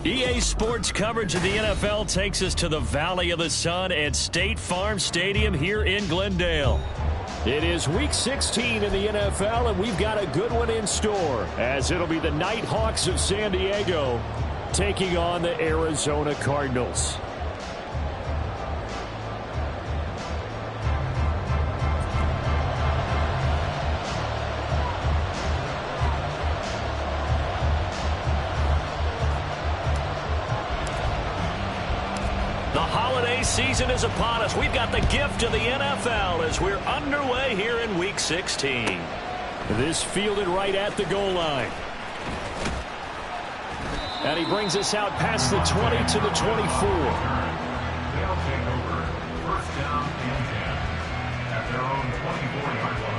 EA Sports coverage of the NFL takes us to the Valley of the Sun at State Farm Stadium here in Glendale. It is Week 16 in the NFL, and we've got a good one in store, as it'll be the Nighthawks of San Diego taking on the Arizona Cardinals. Season is upon us. We've got the gift of the NFL as we're underway here in Week 16. This fielded right at the goal line. And he brings us out past the 20 to the 24. They'll take over first down and 10 at their own 24-yard line.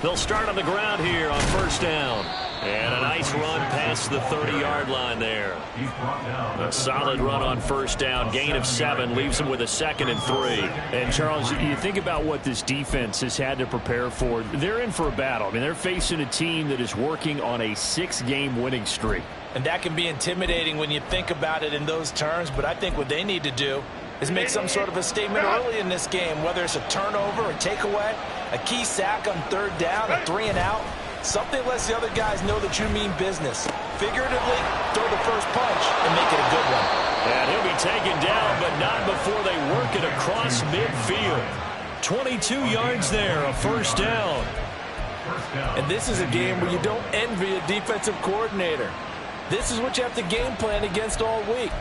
They'll start on the ground here on first down. And a nice run past the 30-yard line there. A solid run on first down. Gain of 7 leaves them with a 2nd and 3. And, Charles, you think about what this defense has had to prepare for. They're in for a battle. I mean, they're facing a team that is working on a 6-game winning streak. And that can be intimidating when you think about it in those terms. But I think what they need to do is make some sort of a statement early in this game, whether it's a turnover, a takeaway, a key sack on third down, a 3-and-out. Something lets the other guys know that you mean business. Figuratively, throw the first punch and make it a good one. And he'll be taken down, but not before they work it across midfield. 22 yards there, a first down. And this is a game where you don't envy a defensive coordinator. This is what you have to game plan against all week.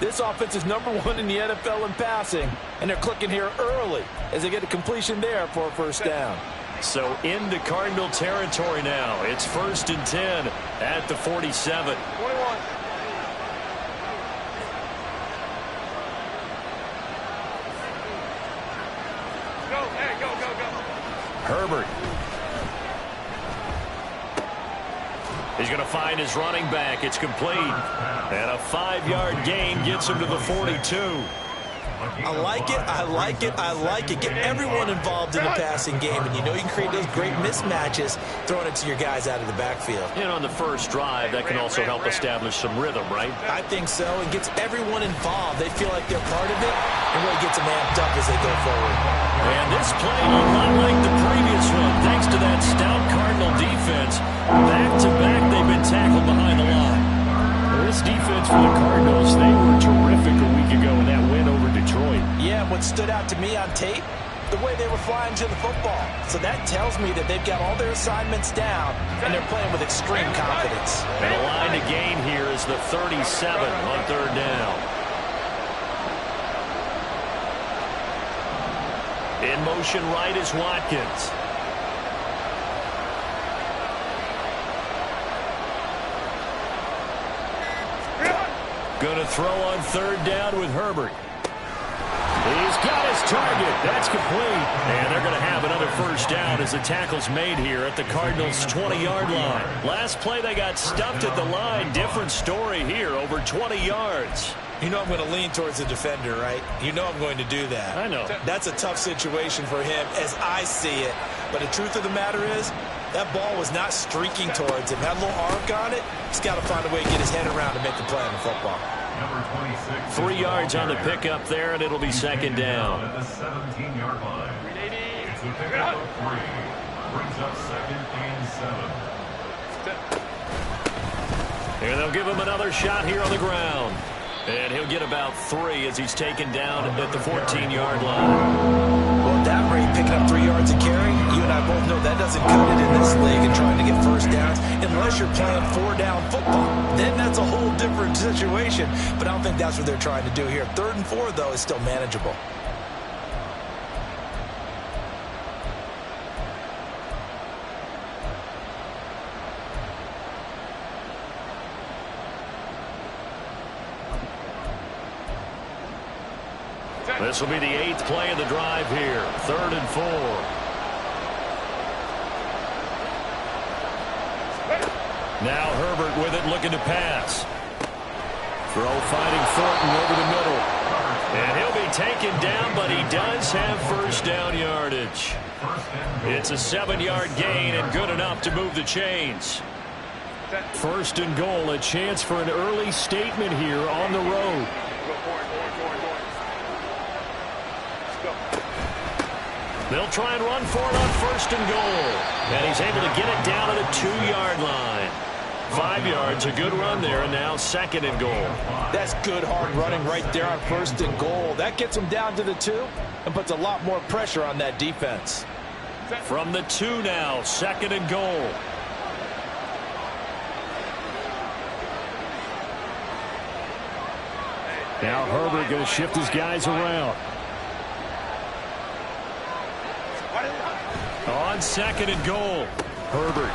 This offense is #1 in the NFL in passing, and they're clicking here early as they get a completion there for a first down. So into Cardinal territory now. It's 1st and 10 at the 47. 21. Go. Herbert. He's going to find his running back. It's complete. And a 5-yard gain gets him to the 42. I like it, I like it, I like it. Get everyone involved in the passing game, and you know you can create those great mismatches throwing it to your guys out of the backfield. And on the first drive, that can also help establish some rhythm, right? I think so. It gets everyone involved. They feel like they're part of it, and really gets them amped up as they go forward. And this play a lot like the previous one, thanks to that stout Cardinal defense. Back-to-back, they've been tackled behind the line. This defense for the Cardinals, they were terrific a week ago in that win over Detroit. Yeah, what stood out to me on tape, the way they were flying to the football. So that tells me that they've got all their assignments down, and they're playing with extreme confidence. And the line to gain here is the 37 on third down. In motion right is Watkins. Going to throw on third down with Herbert. He's That's complete. And they're going to have another first down as the tackle's made here at the Cardinals' 20-yard line. Last play, they got stuffed at the line. Different story here, over 20 yards. You know I'm going to lean towards the defender, right? You know I'm going to do that. I know. That's a tough situation for him as I see it. But the truth of the matter is, that ball was not streaking towards him. Had a little arc on it. He's got to find a way to get his head around to make the play on the football. Number 26. 3 yards on the pickup there, and it'll be second down. At the 17-yard line. It's a pickup of 3. Brings up 2nd and 7. And they'll give him another shot here on the ground. And he'll get about 3 as he's taken down at the 14-yard line. Well, at that rate, picking up 3 yards a carry, you and I both know that doesn't cut it in this league and trying to get first downs unless you're playing 4-down football. Then that's a whole different situation. But I don't think that's what they're trying to do here. 3rd and 4, though, is still manageable. This will be the 8th play of the drive here. 3rd and 4. Now Herbert with it, looking to pass. Throw finding Thornton over the middle. And he'll be taken down, but he does have first down yardage. It's a 7-yard gain and good enough to move the chains. 1st and goal, a chance for an early statement here on the road. They'll try and run for it on 1st and goal. And he's able to get it down to the 2-yard line. 5 yards, a good run there, and now 2nd and goal. That's good hard running right there on 1st and goal. That gets him down to the 2 and puts a lot more pressure on that defense. From the 2 now, 2nd and goal. Now Herbert going to shift his guys around. On 2nd and goal, Herbert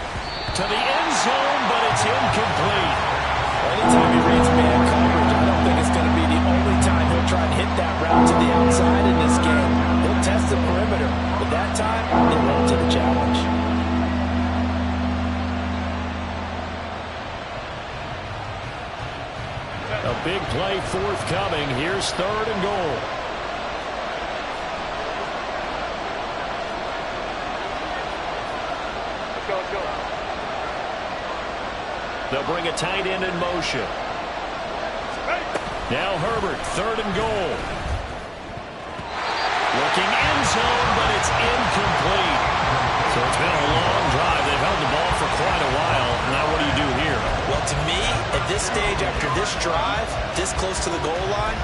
to the end zone, but it's incomplete. Anytime he reads man coverage, I don't think it's going to be the only time he'll try and hit that route to the outside in this game. He'll test the perimeter, but that time, they're up to the challenge. A big play forthcoming. Here's 3rd and goal. They'll bring a tight end in motion. Now Herbert, 3rd and goal. Looking end zone, but it's incomplete. So it's been a long drive. They've held the ball for quite a while. Now what do you do here? Well, to me, at this stage after this drive, this close to the goal line,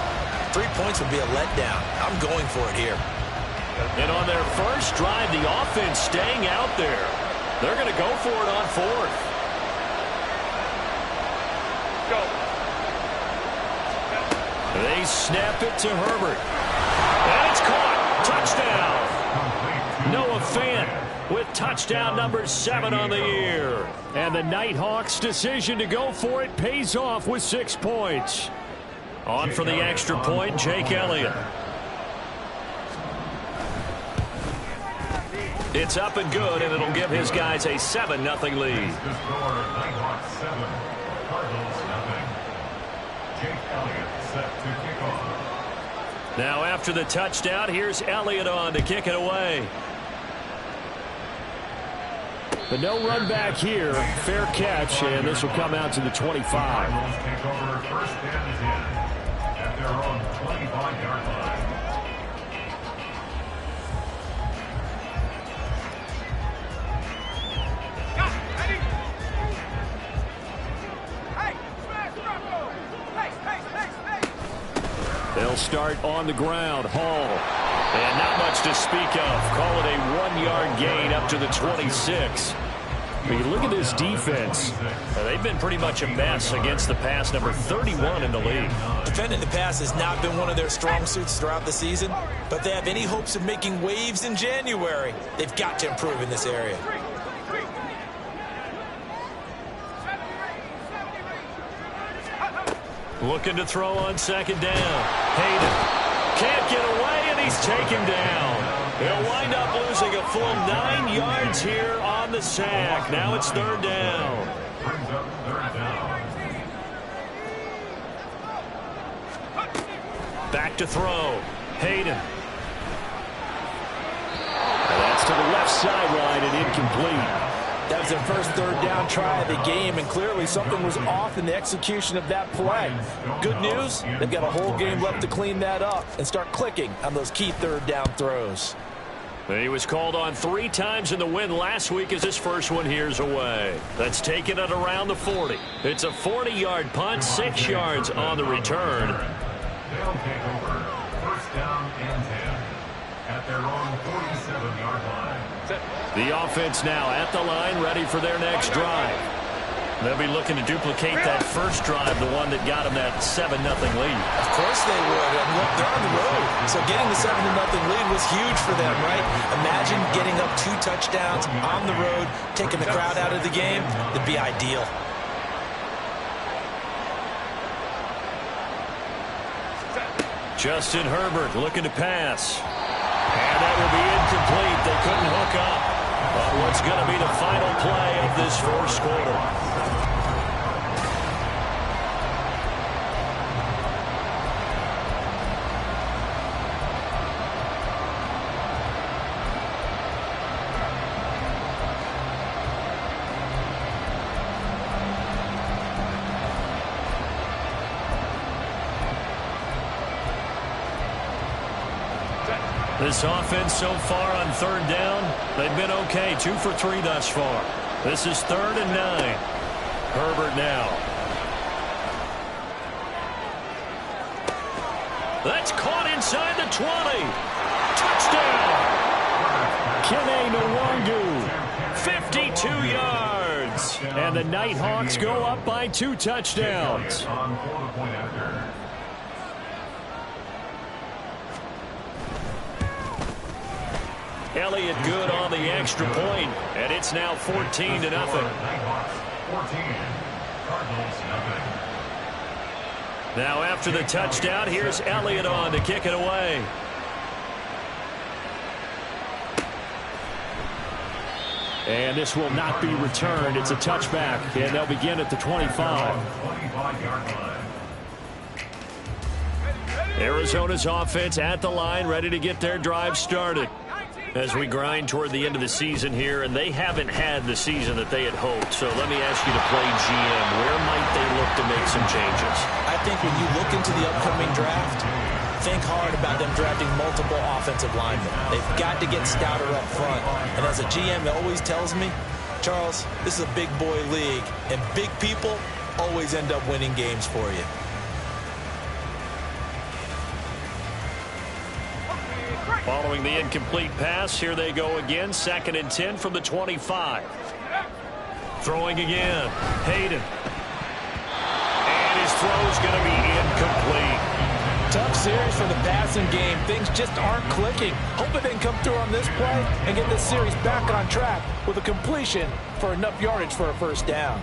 3 points would be a letdown. I'm going for it here. And on their first drive, the offense staying out there. They're going to go for it on 4th. They snap it to Herbert. And it's caught. Touchdown. Noah Fant with touchdown number 7 on the year. And the Nighthawks' decision to go for it pays off with 6 points. On for the extra point, Jake Elliott. It's up and good, and it'll give his guys a 7-0 lead. The score, Nighthawks 7, Cardinals 0. Jake Elliott set to kick off. Now after the touchdown, here's Elliott on to kick it away. But no run back here. Fair catch, and this will come out to the 25. Cardinals take over 1st and 10 at their own 25-yard line. They'll start on the ground. Hall. And not much to speak of. Call it a 1-yard gain up to the 26. But you look at this defense. They've been pretty much a mess against the pass, number 31 in the league. Defending the pass has not been one of their strong suits throughout the season, but if they have any hopes of making waves in January, they've got to improve in this area. Looking to throw on 2nd down. Hayden can't get away, and he's taken down. He'll wind up losing a full 9 yards here on the sack. Now it's third down. Brings up third down. Back to throw. Hayden. And that's to the left sideline and incomplete. That was their first third down try of the game, and clearly something was off in the execution of that play. Good news, they've got a whole game left to clean that up and start clicking on those key third down throws. He was called on 3 times in the win last week as his first one here's away. That's taken it around the 40. It's a 40-yard punt, 6 yards on the return. They'll take over. First down and 10 at their own 47-yard line. The offense now at the line, ready for their next drive. They'll be looking to duplicate that first drive, the one that got them that 7-0 lead. Of course they would. And look, they're on the road. So getting the 7-0 lead was huge for them, right? Imagine getting up 2 touchdowns on the road, taking the crowd out of the game. That'd be ideal. Justin Herbert looking to pass. And that will be incomplete. They couldn't hook up on what's going to be the final play of this first quarter. This offense so far on third down, they've been okay. 2 for 3 thus far. This is 3rd and 9. Herbert now. That's caught inside the 20. Touchdown. Kene Nwangu, 52 yards. And the Nighthawks go up by 2 touchdowns. On for the point after. Elliott good on the extra point, and it's now 14-0. Nighthawks 14. Cardinals nothing. Now after the touchdown, here's Elliott on to kick it away. And this will not be returned. It's a touchback, and they'll begin at the 25. 25-yard line. Arizona's offense at the line, ready to get their drive started. As we grind toward the end of the season here, and they haven't had the season that they had hoped. So let me ask you to play GM. Where might they look to make some changes? I think when you look into the upcoming draft, think hard about them drafting multiple offensive linemen. They've got to get stouter up front. And as a GM, it always tells me, Charles, this is a big boy league, and big people always end up winning games for you. Following the incomplete pass, here they go again. 2nd and 10 from the 25. Throwing again. Hayden. And his throw's going to be incomplete. Tough series for the passing game. Things just aren't clicking. Hoping they can come through on this play and get this series back on track with a completion for enough yardage for a first down.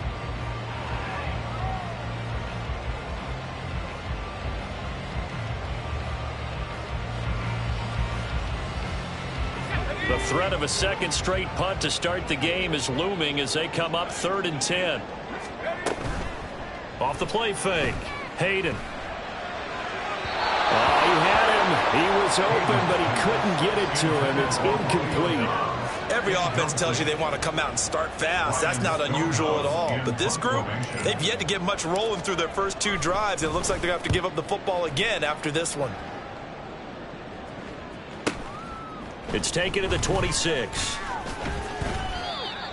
The threat of a second straight punt to start the game is looming as they come up 3rd and 10. Off the play fake. Hayden. He had him. He was open, but he couldn't get it to him. It's incomplete. Every offense tells you they want to come out and start fast. That's not unusual at all. But this group, they've yet to get much rolling through their first 2 drives. It looks like they're going to have to give up the football again after this one. It's taken to the 26.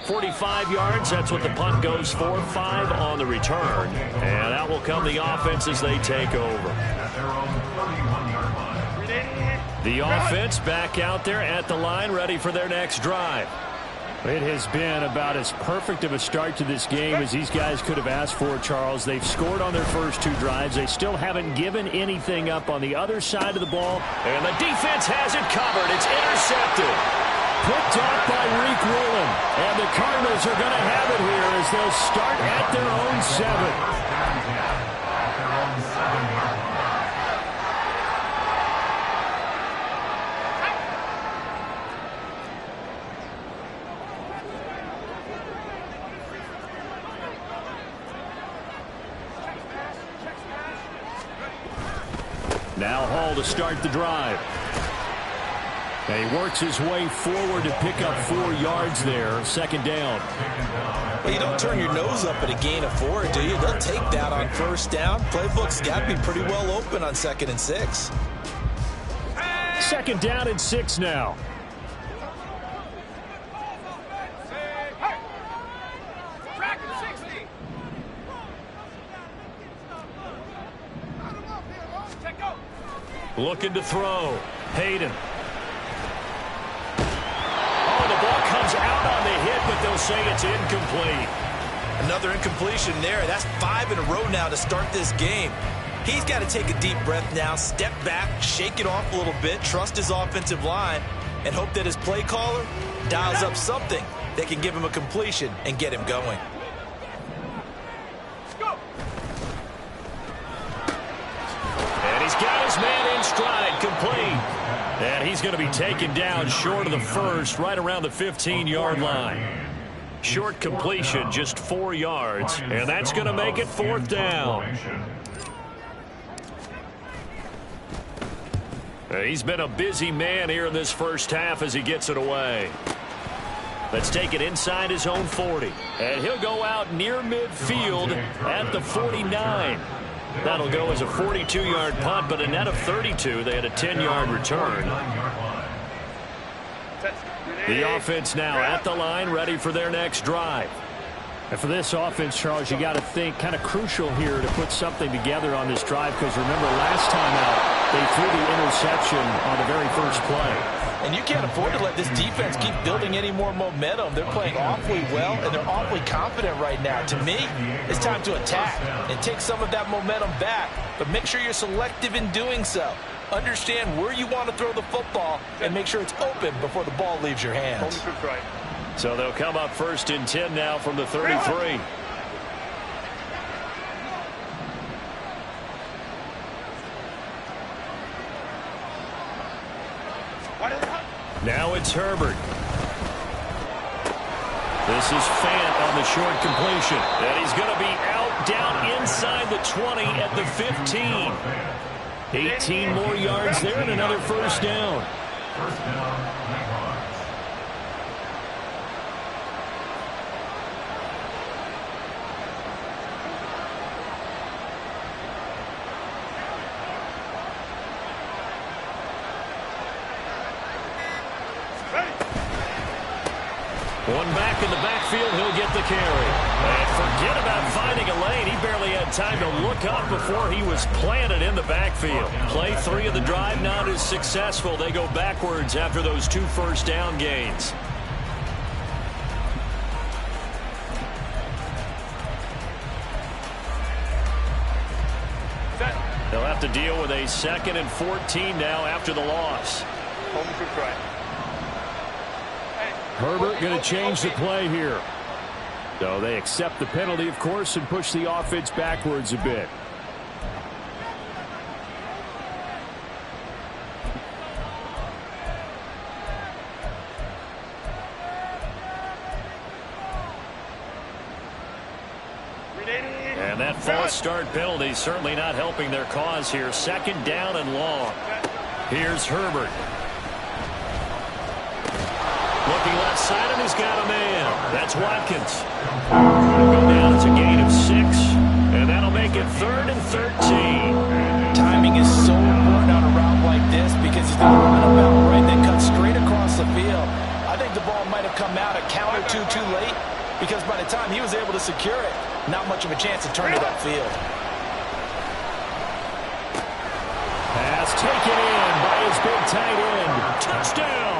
45 yards, that's what the punt goes for. 5 on the return. And out will come the offense as they take over. At their own 31-yard line. The offense back out there at the line, ready for their next drive. It has been about as perfect of a start to this game as these guys could have asked for, Charles. They've scored on their first 2 drives. They still haven't given anything up on the other side of the ball. And the defense has it covered. It's intercepted. Picked off by Reek Woolen. And the Cardinals are going to have it here as they'll start at their own 7. Now Hall to start the drive. And he works his way forward to pick up 4 yards there. Second down. Well, you don't turn your nose up at a gain of 4, do you? They'll take that on first down. Playbook's got to be pretty well open on 2nd and 6. 2nd down and 6 now. Looking to throw. Hayden. Oh, the ball comes out on the hit, but they'll say it's incomplete. Another incompletion there. That's 5 in a row now to start this game. He's got to take a deep breath now, step back, shake it off a little bit, trust his offensive line, and hope that his play caller dials up something that can give him a completion and get him going. He's got his man in stride, complete. And he's going to be taken down short of the first, right around the 15-yard line. Short completion, just 4 yards, and that's going to make it 4th down. He's been a busy man here in this first half as he gets it away. Let's take it inside his own 40. And he'll go out near midfield at the 49. That'll go as a 42-yard punt, but a net of 32. They had a 10-yard return. The offense now at the line, ready for their next drive. And for this offense, Charles, you got to think kind of crucial here to put something together on this drive, because remember last time out, they threw the interception on the very first play. And you can't afford to let this defense keep building any more momentum. They're playing awfully well, and they're awfully confident right now. To me, it's time to attack and take some of that momentum back, but make sure you're selective in doing so. Understand where you want to throw the football and make sure it's open before the ball leaves your hands. So they'll come up 1st and 10 now from the 33. Now it's Herbert. This is Fant on the short completion. And he's going to be out down inside the 20 at the 15. 18 more yards there and another first down. First down, Nighthawks. One back in the backfield, he'll get the carry. And forget about finding a lane. He barely had time to look up before he was planted in the backfield. Play 3 of the drive not as successful. They go backwards after those 2 first down gains. They'll have to deal with a 2nd and 14 now after the loss. Herbert going to change the play here. So they accept the penalty, of course, and push the offense backwards a bit. And that false start penalty certainly not helping their cause here. 2nd down and long. Here's Herbert. Looking left side, and he's got a man. That's Watkins. He'll go down. It's a gain of 6, and that'll make it 3rd and 13. Timing is so important on a route like this because he's going to run a route right that cuts straight across the field. I think the ball might have come out a count or two too late because by the time he was able to secure it, not much of a chance to turn it upfield. Pass taken in by his big tight end. Touchdown!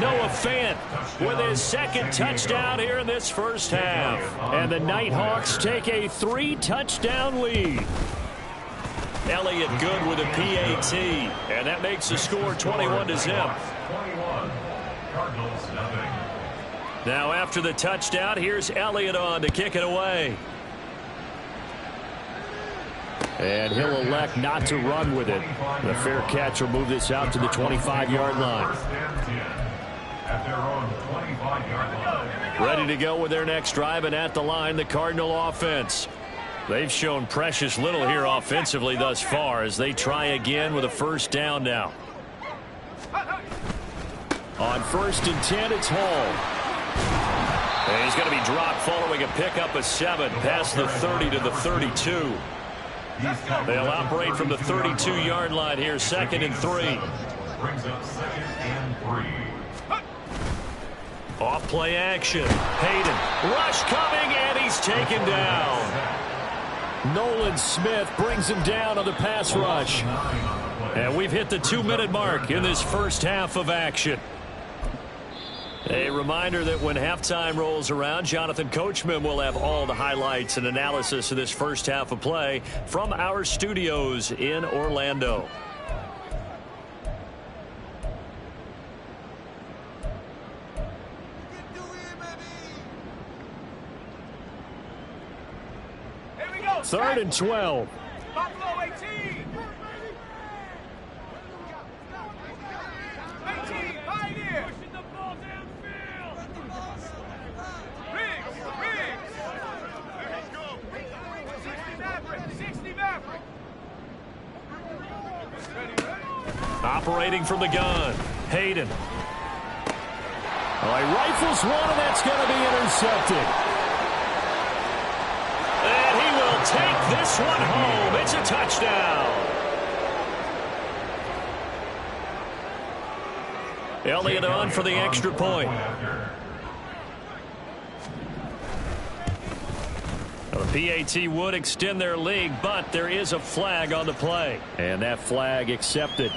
Noah Fant with his 2nd touchdown here in this first half. And the Nighthawks take a 3-touchdown lead. Elliott good with a PAT. And that makes the score 21-0. Now after the touchdown, here's Elliott on to kick it away. And he'll elect not to run with it. The fair catch will move this out to the 25-yard line. At their own 25-yard line. Ready to go with their next drive, and at the line, the Cardinal offense. They've shown precious little here offensively thus far as they try again with a first down now. On 1st and 10, it's Hall. And he's going to be dropped following a pickup of 7 past the 30 to the 32. They'll operate from the 32-yard line here, 2nd and 3. Brings up 2nd and 3. Off play action. Hayden. Rush coming, and he's taken down. Nolan Smith brings him down on the pass rush. And we've hit the 2-minute mark in this first half of action. A reminder that when halftime rolls around, Jonathan Coachman will have all the highlights and analysis of this first half of play from our studios in Orlando. Here we go. 3rd and 12. Buffalo 18. 18, Pioneer. Pushing the ball downfield. Riggs. Let's go. 60 Maverick. Ready. Operating from the gun. Hayden. Well, he rifles one, and that's going to be intercepted. And he will take this one home. It's a touchdown. Elliott on for the extra point. Well, the PAT would extend their lead, but there is a flag on the play. And that flag accepted.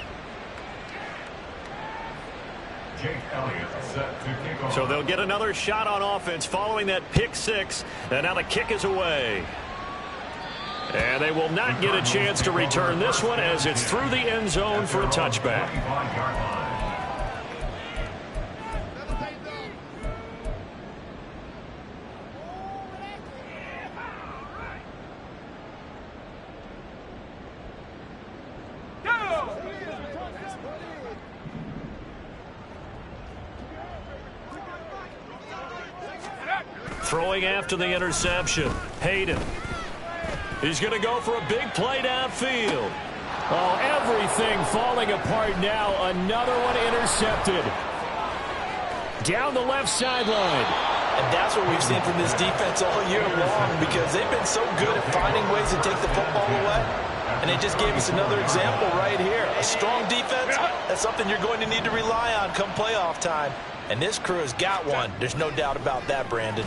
Jake Elliott set to kick off. So they'll get another shot on offense following that pick 6. And now the kick is away. And they will not get a chance to return this one as it's through the end zone for a touchback. Throwing after the interception. Hayden. He's going to go for a big play downfield. Oh, everything falling apart now. Another one intercepted. Down the left sideline. And that's what we've seen from this defense all year long, because they've been so good at finding ways to take the football away. And they just gave us another example right here. A strong defense, that's something you're going to need to rely on come playoff time. And this crew has got one. There's no doubt about that, Brandon.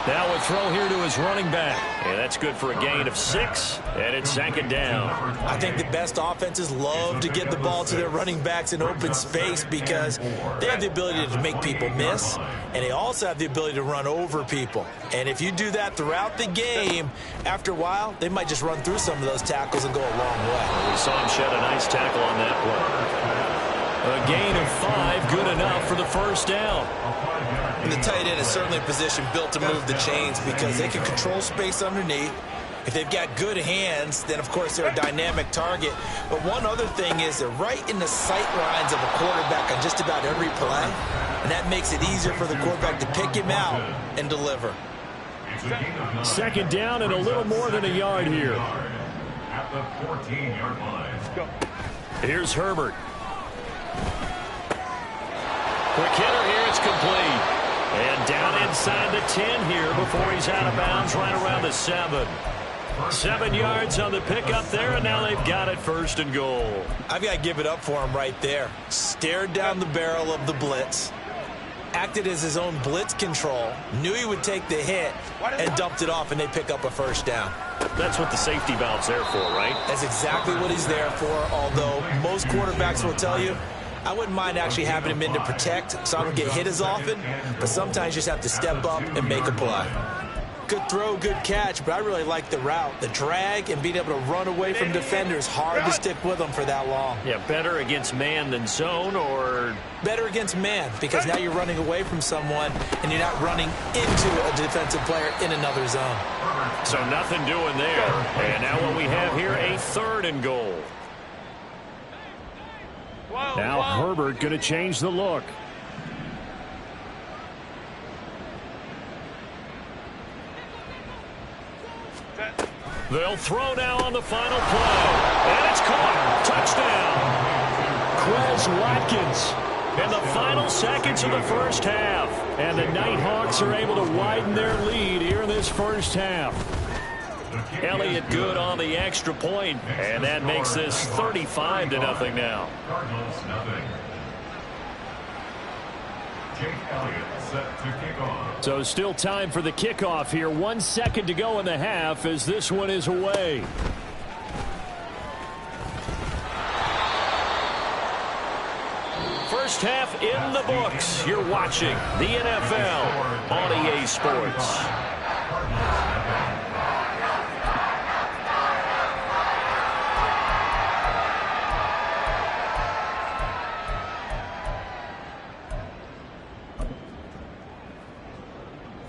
Now a throw here to his running back. And that's good for a gain of 6. And it's 2nd down. I think the best offenses love to get the ball to their running backs in open space because they have the ability to make people miss, and they also have the ability to run over people. And if you do that throughout the game, after a while, they might just run through some of those tackles and go a long way. We saw him shed a nice tackle on that play. A gain of 5, good enough for the first down. And the tight end is certainly a position built to move the chains because they can control space underneath. If they've got good hands, then, of course, they're a dynamic target. But one other thing is they're right in the sight lines of a quarterback on just about every play. And that makes it easier for the quarterback to pick him out and deliver. 2nd down and a little more than a yard here. At the 14-yard line. Here's Herbert. Quick hitter here, it's complete. And down inside the 10 here before he's out of bounds, right around the 7. 7 yards on the pickup there, and now they've got it 1st and goal. I've got to give it up for him right there. Stared down the barrel of the blitz, acted as his own blitz control, knew he would take the hit, and dumped it off, and they pick up a 1st down. That's what the safety valve's there for, right? That's exactly what he's there for, although most quarterbacks will tell you, I wouldn't mind actually having him in to protect so I don't get hit as often, but sometimes you just have to step up and make a play. Good throw, good catch, but I really like the route. The drag and being able to run away from defenders, hard to stick with them for that long. Yeah, better against man than zone, or? Better against man, because now you're running away from someone and you're not running into a defensive player in another zone. So nothing doing there. And now what we have here, a 3rd and goal. Now Herbert going to change the look. They'll throw now on the final play. And it's caught. Touchdown. Quez Watkins. In the final seconds of the first half. And the Nighthawks are able to widen their lead here in this first half. Elliott good on the extra point, and that makes this 35-0 now. Cardinals nothing. Jake Elliott set to kick off. So still time for the kickoff here. 1 second to go in the half as this one is away. First half in the books. You're watching the NFL on EA Sports.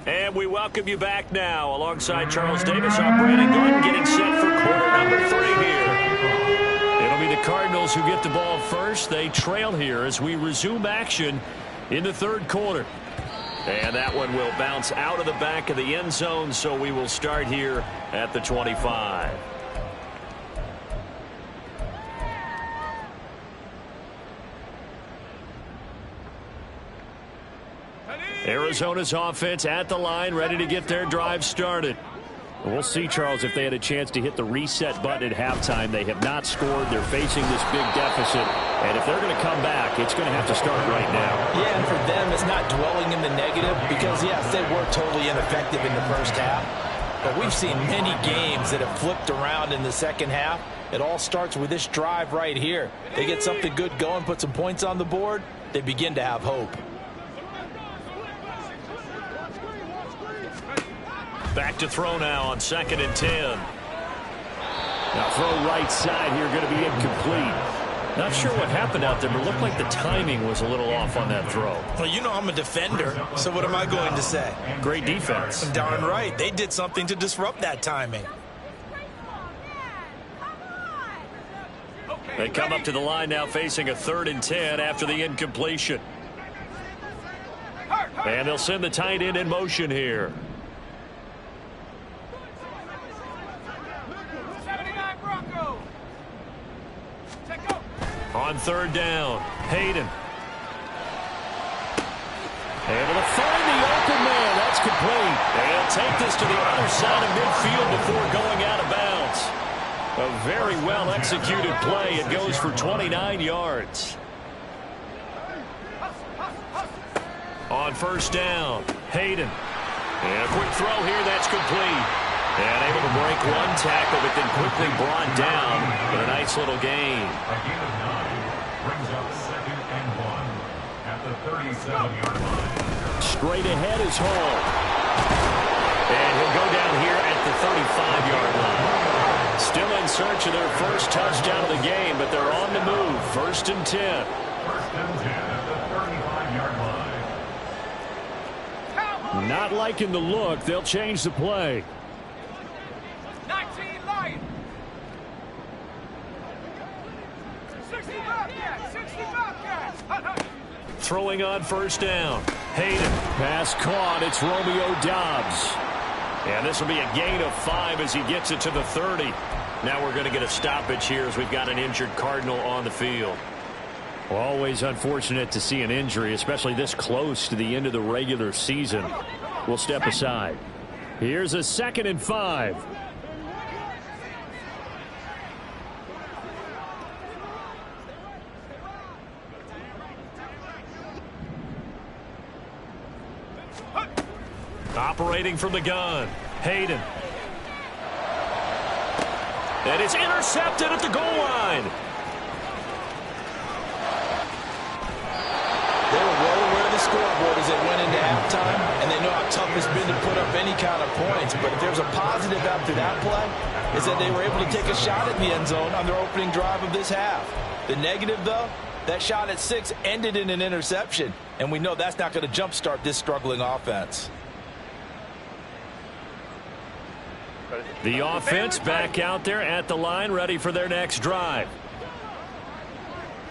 And we welcome you back now. Alongside Charles Davis, I'm Brandon Gordon, getting set for quarter number 3 here. It'll be the Cardinals who get the ball first. They trail here as we resume action in the third quarter. And that one will bounce out of the back of the end zone, so we will start here at the 25. Arizona's offense at the line, ready to get their drive started. We'll see, Charles, if they had a chance to hit the reset button at halftime. They have not scored. They're facing this big deficit. And if they're going to come back, it's going to have to start right now. Yeah, and for them, it's not dwelling in the negative because, yes, they were totally ineffective in the first half. But we've seen many games that have flipped around in the second half. It all starts with this drive right here. They get something good going, put some points on the board, they begin to have hope. Back to throw now on 2nd and 10. Now throw right side here, going to be incomplete. Not sure what happened out there, but it looked like the timing was a little off on that throw. Well, you know I'm a defender, so what am I going to say? Great defense. Darn right. They did something to disrupt that timing. They come up to the line now facing a 3rd and 10 after the incompletion. And they'll send the tight end in motion here. On 3rd down, Hayden. Able to find the open man. That's complete. And take this to the other side of midfield before going out of bounds. A very well-executed play. It goes for 29 yards. On 1st down, Hayden. And a quick throw here. That's complete. And able to break one tackle, but then quickly brought down with a nice little gain. A gain of 9 brings up 2nd and 1 at the 37-yard line. Straight ahead is Hall. And he'll go down here at the 35-yard line. Still in search of their first touchdown of the game, but they're on the move. 1st and 10. 1st and 10 at the 35-yard line. Not liking the look. They'll change the play. 19 Lion. 60 Bobcats. Throwing on 1st down. Hayden. Pass caught. It's Romeo Doubs. And this will be a gain of 5 as he gets it to the 30. Now we're going to get a stoppage here as we've got an injured Cardinal on the field. Always unfortunate to see an injury, especially this close to the end of the regular season. We'll step aside. Here's a 2nd and 5. Operating from the gun, Hayden. And it's intercepted at the goal line. They were well aware of the scoreboard as they went into halftime, and they know how tough it's been to put up any kind of points. But if there's a positive after that play, is that they were able to take a shot at the end zone on their opening drive of this half. The negative, though, that shot at 6 ended in an interception, and we know that's not going to jumpstart this struggling offense. The offense back out there at the line, ready for their next drive.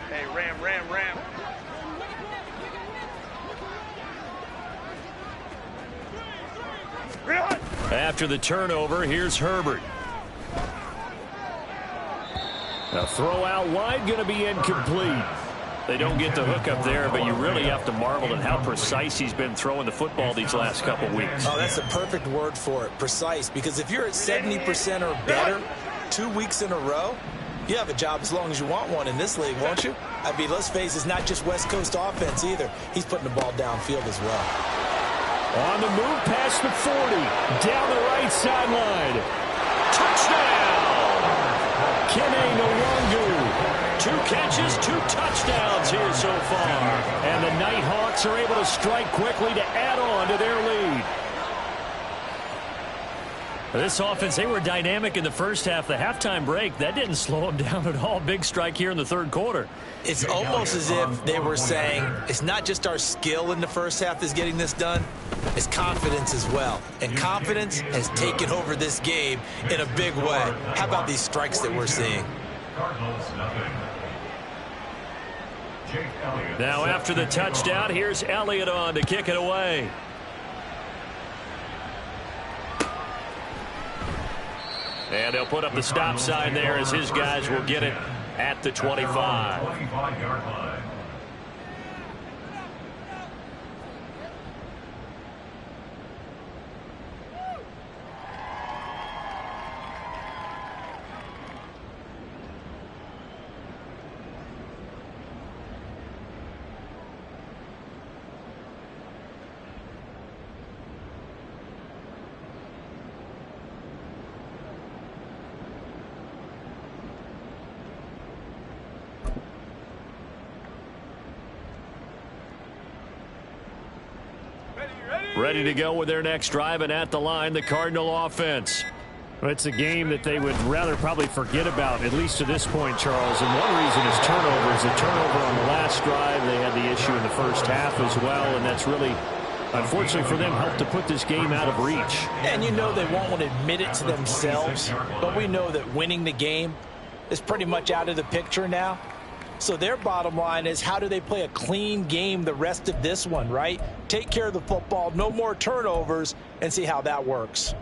Hey, Ram. After the turnover, here's Herbert. A throw out wide going to be incomplete. They don't get the hook up there, but you really have to marvel at how precise he's been throwing the football these last couple weeks. Oh, that's the perfect word for it, precise. Because if you're at 70% or better 2 weeks in a row, you have a job as long as you want one in this league, won't you? I mean, let's face it, it's not just West Coast offense either. He's putting the ball downfield as well. On the move past the 40, down the right sideline. Touchdown! Kene Nwangu. 2 catches, 2 touchdowns here so far. And the Nighthawks are able to strike quickly to add on to their lead. This offense, they were dynamic in the first half. The halftime break, that didn't slow them down at all. Big strike here in the third quarter. It's almost as if they were saying, it's not just our skill in the first half that's getting this done, it's confidence as well. And confidence has taken over this game in a big way. How about these strikes that we're seeing? Cardinals, nothing. Jake Elliott. Now after the touchdown, here's Elliott on to kick it away. And they'll put up the stop sign there as his guys will get it at the 25. 25-yard line. Ready to go with their next drive, and at the line, the Cardinal offense. It's a game that they would rather probably forget about, at least to this point, Charles. And one reason is turnovers. The turnover on the last drive, they had the issue in the first half as well, and that's really, unfortunately for them, helped to put this game out of reach. And you know they won't want to admit it to themselves, but we know that winning the game is pretty much out of the picture now. So their bottom line is, how do they play a clean game the rest of this one, right? Take care of the football, no more turnovers, and see how that works.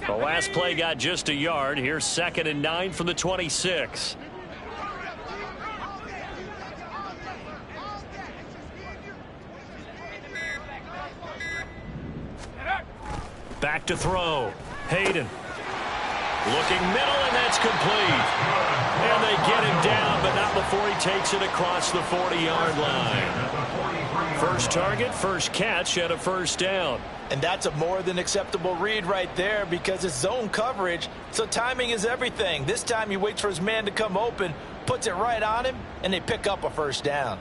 The last play got just a yard. Here's 2nd and 9 from the 26. Back to throw. Hayden. Looking middle, and that's complete. And they get him down, but not before he takes it across the 40-yard line. First target, first catch, and a first down. And that's a more than acceptable read right there, because it's zone coverage, so timing is everything. This time he waits for his man to come open, puts it right on him, and they pick up a first down.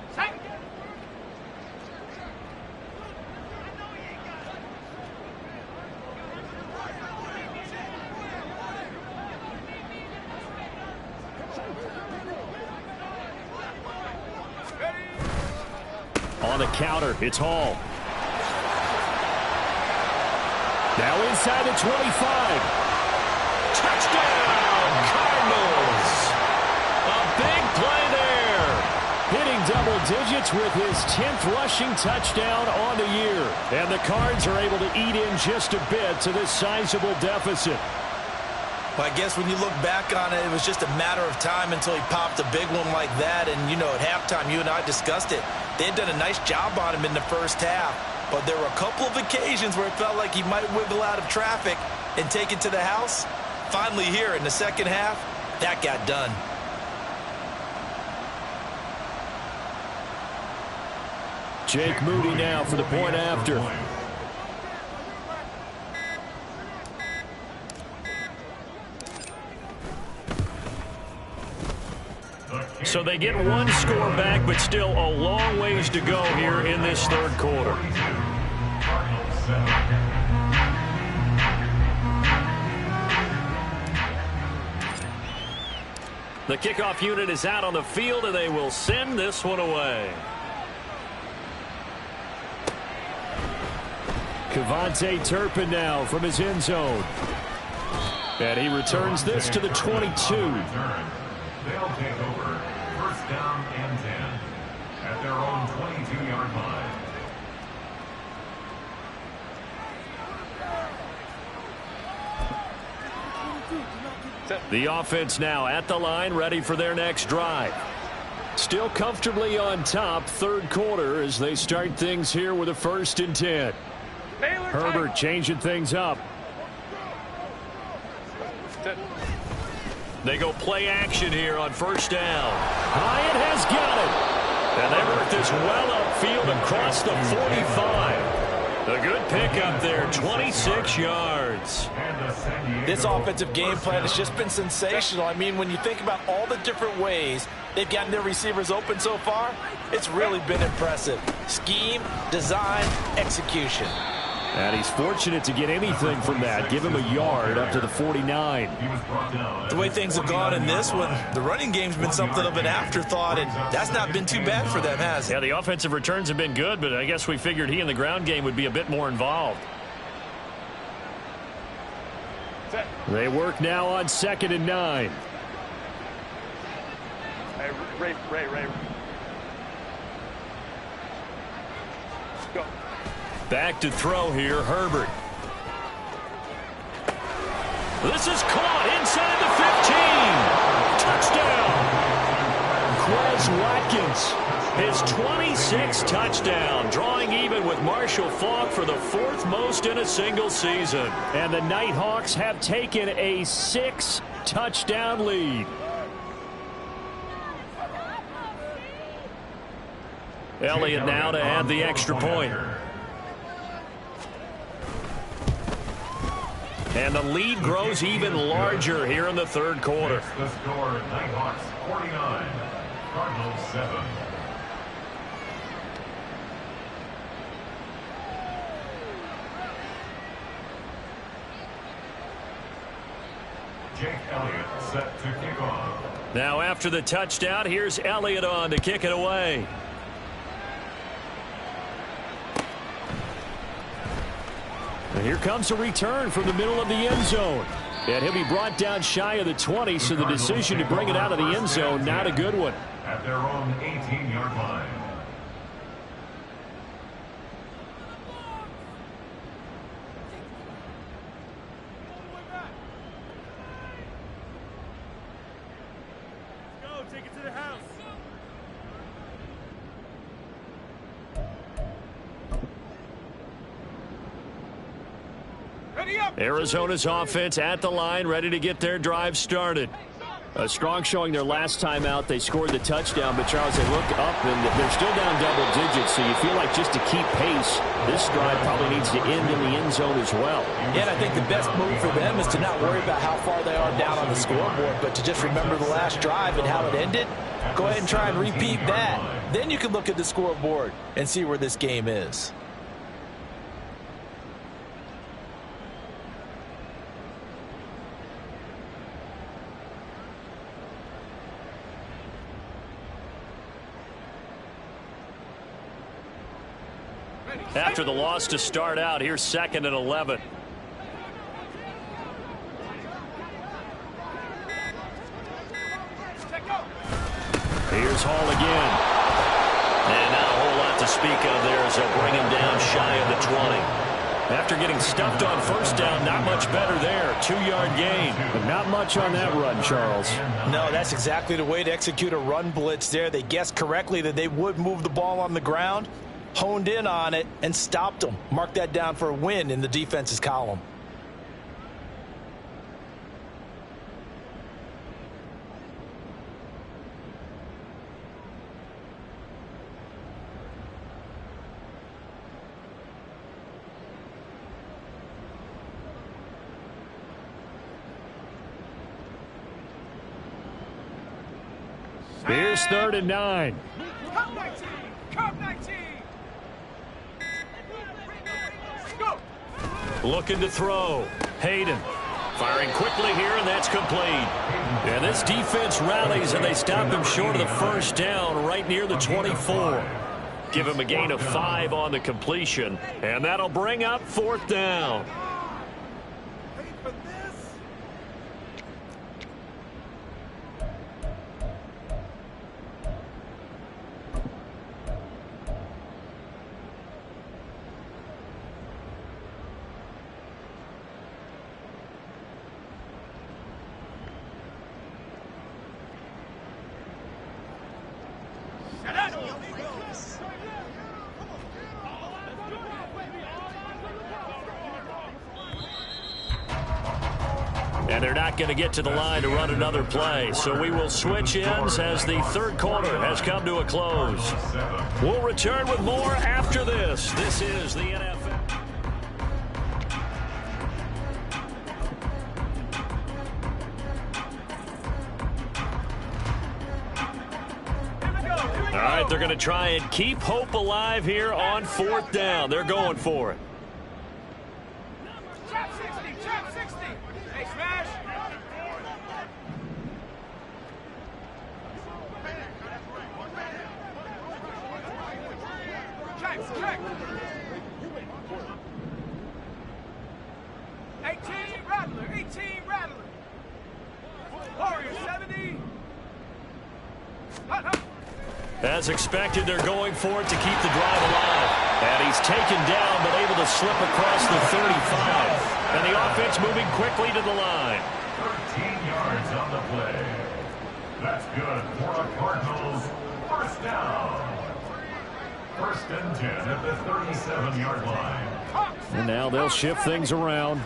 On the counter, it's Hall. Now inside the 25. Touchdown, Cardinals. A big play there. Hitting double digits with his 10th rushing touchdown on the year. And the Cards are able to eat in just a bit to this sizable deficit. Well, I guess when you look back on it, it was just a matter of time until he popped a big one like that. And, you know, at halftime, you and I discussed it. They had done a nice job on him in the first half. But there were a couple of occasions where it felt like he might wiggle out of traffic and take it to the house. Finally here in the second half, that got done. Jake Moody now for the point after. So they get one score back, but still a long ways to go here in this third quarter. The kickoff unit is out on the field, and they will send this one away. Kevontae Turpin now from his end zone. And he returns this to the 22. They'll take over. First down and 10 at their own 22-yard line. The offense now at the line, ready for their next drive. Still comfortably on top, third quarter, as they start things here with a 1st and 10. Herbert changing things up. They go play action here on 1st down. Hyatt has got it. And they work this well upfield across the 45. A good pickup there, 26 yards. This offensive game plan has just been sensational. I mean, when you think about all the different ways they've gotten their receivers open so far, it's really been impressive. Scheme, design, execution. And he's fortunate to get anything from that. Give him a yard up to the 49. The way things have gone in this one, the running game's been something of an afterthought, and that's not been too bad for them, has it? Yeah, the offensive returns have been good, but I guess we figured he in the ground game would be a bit more involved. They work now on 2nd and 9. Ray. Go. Back to throw here, Herbert. This is caught inside the 15. Touchdown. Quez Watkins, his 26th touchdown, drawing even with Marshall Faulk for the 4th most in a single season. And the Nighthawks have taken a 6-touchdown lead. Elliott now to add the extra point. And the lead grows even larger here in the third quarter. The score, Nighthawks 49, Cardinals 7. Jake Elliott set to kick off. Now after the touchdown, here's Elliott on to kick it away. And here comes a return from the middle of the end zone. And he'll be brought down shy of the 20, so the decision to bring it out of the end zone, not a good one. At their own 18-yard line. Go, take it to the house. Arizona's offense at the line, ready to get their drive started. A strong showing their last time out. They scored the touchdown, but Charles, they look up and they're still down double digits, so you feel like just to keep pace, this drive probably needs to end in the end zone as well. And I think the best move for them is to not worry about how far they are down on the scoreboard, but to just remember the last drive and how it ended. Go ahead and try and repeat that. Then you can look at the scoreboard and see where this game is. After the loss to start out, here's 2nd and 11. Here's Hall again. And not a whole lot to speak of there as they'll bring him down shy of the 20. After getting stuffed on 1st down, not much better there. 2-yard gain. But not much on that run, Charles. No, that's exactly the way to execute a run blitz there. They guessed correctly that they would move the ball on the ground, honed in on it, and stopped them. Mark that down for a win in the defense's column. Here's 3rd and 9. Come 19! Come 19! Go! Looking to throw. Hayden firing quickly here, and that's complete. And this defense rallies, and they stop him short of the 1st down right near the 24. Give him a gain of 5 on the completion, and that'll bring up 4th down. And they're not going to get to the line to run another play. So we will switch ends as the third quarter has come to a close. We'll return with more after this. This is the NFL. All right, they're going to try and keep hope alive here on fourth down. They're going for it. Trap 60, trap 60. Hey, smash. Check. 18 Rattler. Warrior 70. Hut. As expected, they're going for it to keep the drive alive. And he's taken down, but able to slip across the 35. And the offense moving quickly to the line. 13 yards on the play. That's good for the Cardinals. First down. First and 10 at the 37-yard line. And now they'll shift things around.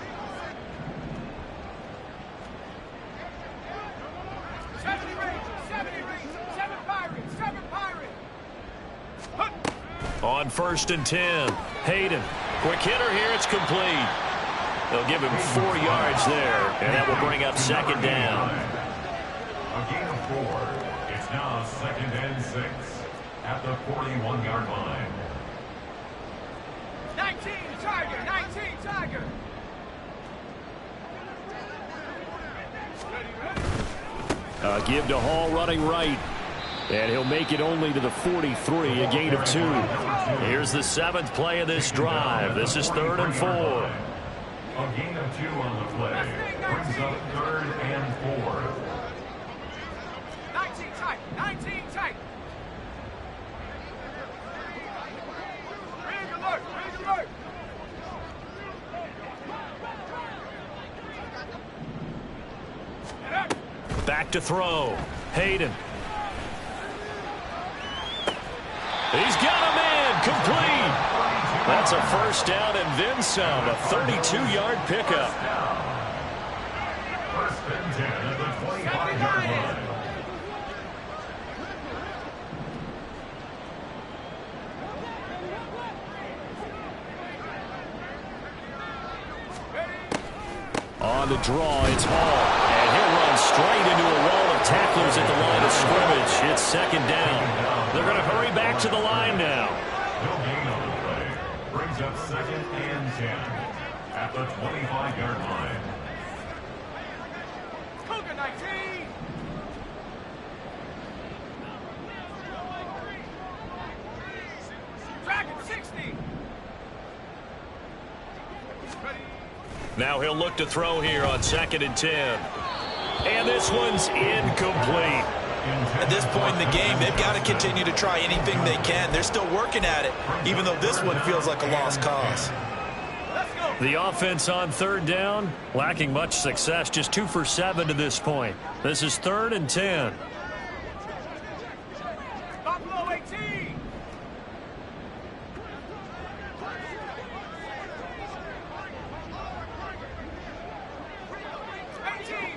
On first and 10, Hayden. Quick hitter here, it's complete. They'll give him 4 yards there, and that will bring up second down. A gain of 4. It's now second and 6 at the 41-yard line. 19 Tiger. Give to Hall running right. And he'll make it only to the 43, a gain of 2. Here's the 7th play of this drive. This is 3rd and 4. A gain of 2 on the play. Brings up 3rd and 4. 19 tight. Ring alert. Back to throw. Hayden. He's got him in, complete. That's a first down and then some, a 32-yard pickup. First and 10 at the 25-yard line. On the draw, it's Hall. And he'll run straight into a wall of tacklers at the line of scrimmage. It's second down. They're going to hurry back to the line now. No gain on the play. Brings up second and 10 at the 25-yard line. Cougar 19. Dragon 60. Now he'll look to throw here on second and 10. And this one's incomplete. At this point in the game, they've got to continue to try anything they can. They're still working at it, even though this one feels like a lost cause. The offense on third down, lacking much success, just 2 for 7 to this point. This is 3rd and 10. Buffalo 18.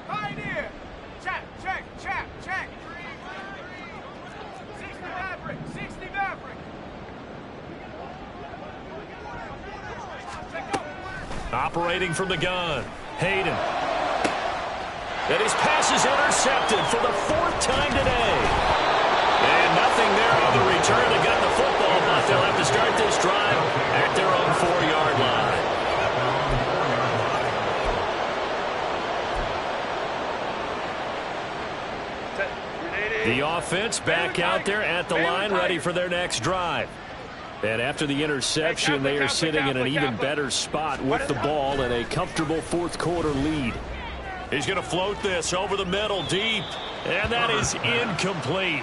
Pioneer. Check. 60 Maverick. Operating from the gun, Hayden. And his pass is intercepted for the 4th time today. And nothing there on the return. They got the football, but they'll have to start this drive at their own 4-yard line. The offense back out there at the line, ready for their next drive. And after the interception, they are sitting in an even better spot with the ball and a comfortable 4th quarter lead. He's going to float this over the middle deep, and that is incomplete.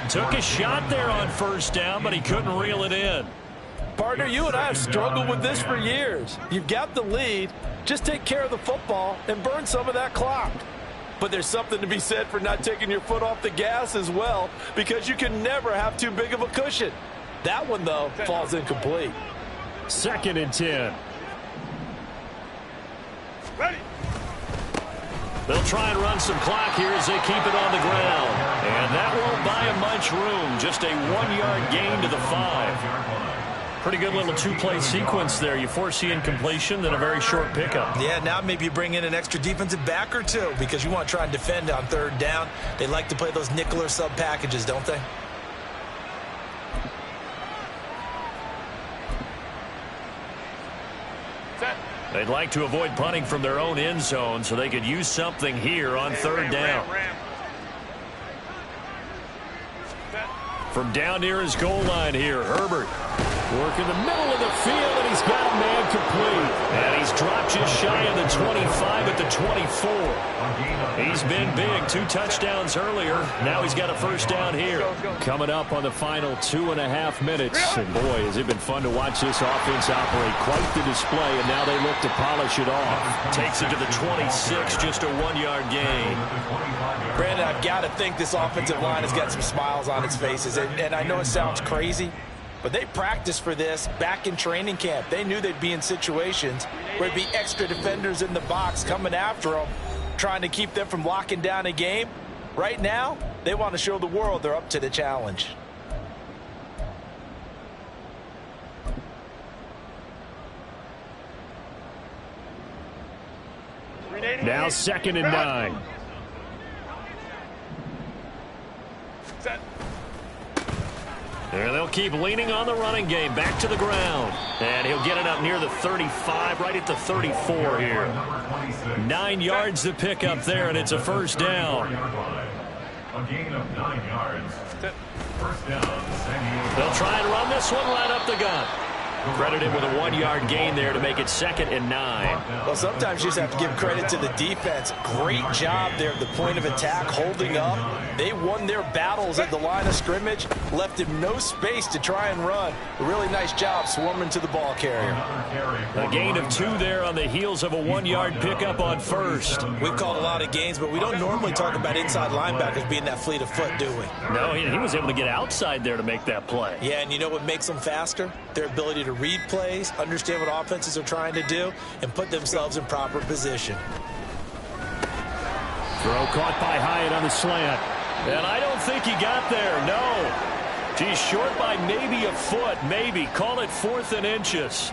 Took a shot there on first down, but he couldn't reel it in. Partner, you and I have struggled with this for years. You've got the lead. Just take care of the football and burn some of that clock. But there's something to be said for not taking your foot off the gas as well, because you can never have too big of a cushion. That one, though, falls incomplete. 2nd and 10. Ready. They'll try and run some clock here as they keep it on the ground. And that won't buy them much room. Just a 1-yard gain to the 5. Pretty good little two-play sequence there. You force the incompletion, then a very short pickup. Yeah, now maybe you bring in an extra defensive back or two because you want to try and defend on third down. They like to play those nickel or sub packages, don't they? They'd like to avoid punting from their own end zone so they could use something here on third down. From down near his goal line here, Herbert. Work in the middle of the field, and he's got a man complete. And he's dropped just shy of the 25 at the 24. He's been big. 2 touchdowns earlier. Now he's got a first down here. Coming up on the final 2.5 minutes. And boy, has it been fun to watch this offense operate. Quite the display, and now they look to polish it off. Takes it to the 26, just a 1-yard gain. Brandon, I've got to think this offensive line has got some smiles on its faces. And I know it sounds crazy, but they practiced for this back in training camp. They knew they'd be in situations where there'd be extra defenders in the box coming after them, trying to keep them from locking down a game. Right now, they want to show the world they're up to the challenge. Now 2nd and 9. There they'll keep leaning on the running game. Back to the ground. And he'll get it up near the 35, right at the 34 here. 9 yards to pick up there, and it's a first down. A gain of 9 yards. First down, San Diego. They'll try and run this one right up the gut. Credited with a 1-yard gain there to make it 2nd and 9. Well, sometimes you just have to give credit to the defense. Great job there at the point of attack, holding up. They won their battles at the line of scrimmage, left him no space to try and run. A really nice job swarming to the ball carrier. A gain of 2 there on the heels of a 1-yard pickup on first. We've called a lot of gains, but we don't normally talk about inside linebackers being that fleet of foot, do we? No, he was able to get outside there to make that play. Yeah, and you know what makes them faster? Their ability to read plays, understand what offenses are trying to do, and put themselves in proper position. Throw caught by Hyatt on the slant. And I don't think he got there, no. He's short by maybe a foot, maybe. Call it 4th and inches.